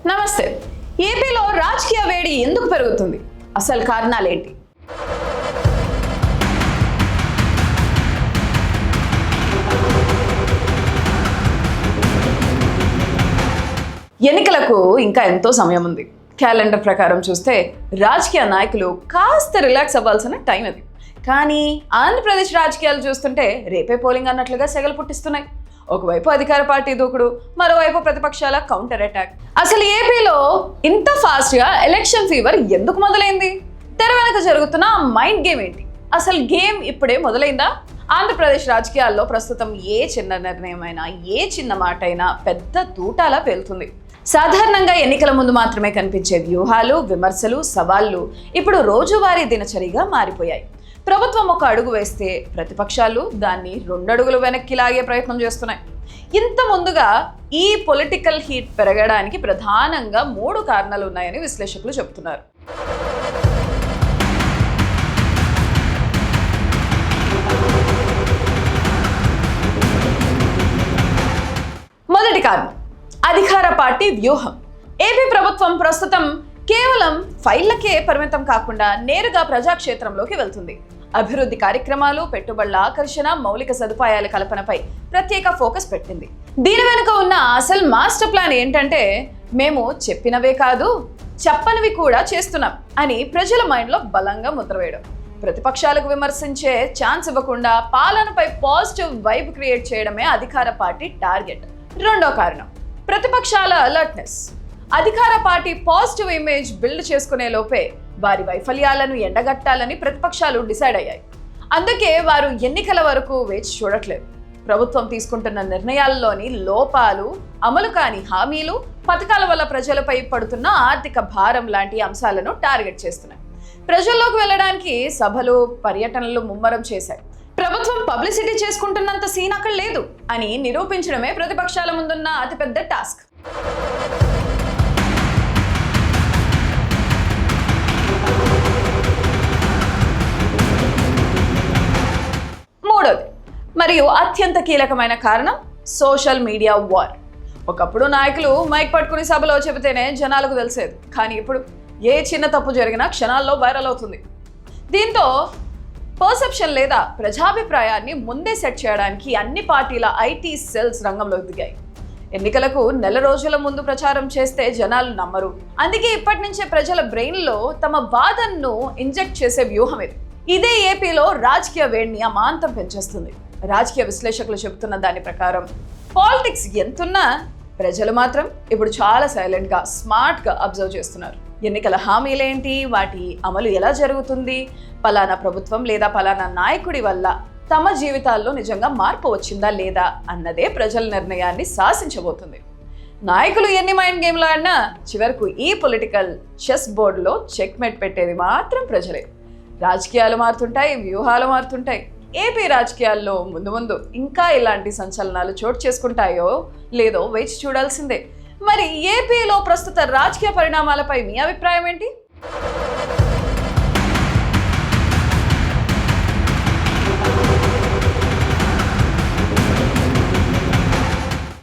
నమస్తే. ఏపీలో రాజకీయ వేడి ఎందుకు పెరుగుతుంది? అసలు కారణాలేంటి? ఎన్నికలకు ఇంకా ఎంతో సమయం ఉంది. క్యాలెండర్ ప్రకారం చూస్తే రాజకీయ నాయకులు కాస్త రిలాక్స్ అవ్వాల్సిన టైం అది. కానీ ఆంధ్రప్రదేశ్ రాజకీయాలు చూస్తుంటే రేపే పోలింగ్ అన్నట్లుగా సెగలు పుట్టిస్తున్నాయి. ఒకవైపు అధికార పార్టీ దూకుడు, మరోవైపు ప్రతిపక్షాల కౌంటర్ అటాక్. అసలు ఏపీలో ఇంత ఫాస్ట్గా ఎలక్షన్ ఫీవర్ ఎందుకు మొదలైంది? తెర వెనక జరుగుతున్న మైండ్ గేమ్ ఏంటి? అసలు గేమ్ ఇప్పుడే మొదలైందా? ఆంధ్రప్రదేశ్ రాజకీయాల్లో ప్రస్తుతం ఏ చిన్న నిర్ణయమైనా, ఏ చిన్న మాట అయినా పెద్ద తూటాలా పేలుతుంది. సాధారణంగా ఎన్నికల ముందు మాత్రమే కనిపించే వ్యూహాలు, విమర్శలు, సవాళ్లు ఇప్పుడు రోజువారీ దినచరిగా మారిపోయాయి. ప్రభుత్వం ఒక అడుగు వేస్తే ప్రతిపక్షాలు దాన్ని 2 అడుగులు వెనక్కి లాగే ప్రయత్నం చేస్తున్నాయి. ఇంత ముందుగా ఈ పొలిటికల్ హీట్ పెరగడానికి ప్రధానంగా 3 కారణాలు ఉన్నాయని విశ్లేషకులు చెబుతున్నారు. మొదటి కారణం అధికార పార్టీ వ్యూహం. ఏపీ ప్రభుత్వం ప్రస్తుతం కేవలం ఫైళ్లకే పరిమితం కాకుండా నేరుగా ప్రజాక్షేత్రంలోకి వెళ్తుంది. అభివృద్ధి కార్యక్రమాలు, పెట్టుబడుల ఆకర్షణ, మౌలిక సదుపాయాల కల్పనపై ప్రత్యేక ఫోకస్ పెట్టింది. దీని వెనుక ఉన్న అసలు మాస్టర్ ప్లాన్ ఏంటంటే, మేము చెప్పినవే కాదు చెప్పనివి కూడా చేస్తున్నాం అని ప్రజల మైండ్లో బలంగా ముద్రవేయడం. ప్రతిపక్షాలకు విమర్శించే ఛాన్స్ ఇవ్వకుండా పాలనపై పాజిటివ్ వైబ్ క్రియేట్ చేయడమే అధికార పార్టీ టార్గెట్. రెండో కారణం ప్రతిపక్షాల అలర్ట్నెస్. అధికార పార్టీ పాజిటివ్ ఇమేజ్ బిల్డ్ చేసుకునే లోపే వారి వైఫల్యాలను ఎండగట్టాలని ప్రతిపక్షాలు డిసైడ్ అయ్యాయి. అందుకే వారు ఎన్నికల వరకు వేచి చూడట్లేదు. ప్రభుత్వం తీసుకుంటున్న నిర్ణయాల్లోని లోపాలు, అమలు కాని హామీలు, పథకాల వల్ల ప్రజలపై పడుతున్న ఆర్థిక భారం లాంటి అంశాలను టార్గెట్ చేస్తున్నాయి. ప్రజల్లోకి వెళ్ళడానికి సభలు, పర్యటనలు ముమ్మరం చేశాయి. ప్రభుత్వం పబ్లిసిటీ చేసుకుంటున్నంత సీన్ అక్కడ లేదు అని నిరూపించడమే ప్రతిపక్షాల ముందున్న అతిపెద్ద టాస్క్. మూడోది మరియు అత్యంత కీలకమైన కారణం సోషల్ మీడియా వార్. ఒకప్పుడు నాయకులు మైక్ పట్టుకుని సభలో చెబితేనే జనాలకు తెలిసేది. కానీ ఇప్పుడు ఏ చిన్న తప్పు జరిగినా క్షణాల్లో వైరల్ అవుతుంది. దీంతో పర్సెప్షన్ లేదా ప్రజాభిప్రాయాన్ని ముందే సెట్ చేయడానికి అన్ని పార్టీల ఐటీ సెల్స్ రంగంలోకి దిగాయి. ఎన్నికలకు నెల రోజుల ముందు ప్రచారం చేస్తే జనాలు నమ్మరు. అందుకే ఇప్పటి నుంచే ప్రజల బ్రెయిన్లో తమ వాదనను ఇంజెక్ట్ చేసే వ్యూహం ఇది. ఇదే ఏపీలో రాజకీయ వేడిని అమాంతం పెంచేస్తుంది. రాజకీయ విశ్లేషకులు చెబుతున్న దాని ప్రకారం పాలిటిక్స్ ఎంతున్నా ప్రజలు మాత్రం ఇప్పుడు చాలా సైలెంట్గా, స్మార్ట్గా అబ్జర్వ్ చేస్తున్నారు. ఎన్నికల హామీలేంటి, వాటి అమలు ఎలా జరుగుతుంది, పలానా ప్రభుత్వం లేదా పలానా నాయకుడి వల్ల తమ జీవితాల్లో నిజంగా మార్పు వచ్చిందా లేదా అన్నదే ప్రజల నిర్ణయాన్ని శాసించబోతుంది. నాయకులు ఎన్ని మైండ్ గేమ్లు ఆడినా చివరకు ఈ పొలిటికల్ చెస్ బోర్డులో చెక్మేట్ పెట్టేది మాత్రం ప్రజలే. రాజకీయాలు మారుతుంటాయి, వ్యూహాలు మారుతుంటాయి. ఏపీ రాజకీయాల్లో ముందు ముందు ఇంకా ఇలాంటి సంచలనాలు చోటు చేసుకుంటాయో లేదో వేచి చూడాల్సిందే. మరి ఏపీలో ప్రస్తుత రాజకీయ పరిణామాలపై మీ అభిప్రాయం ఏంటి?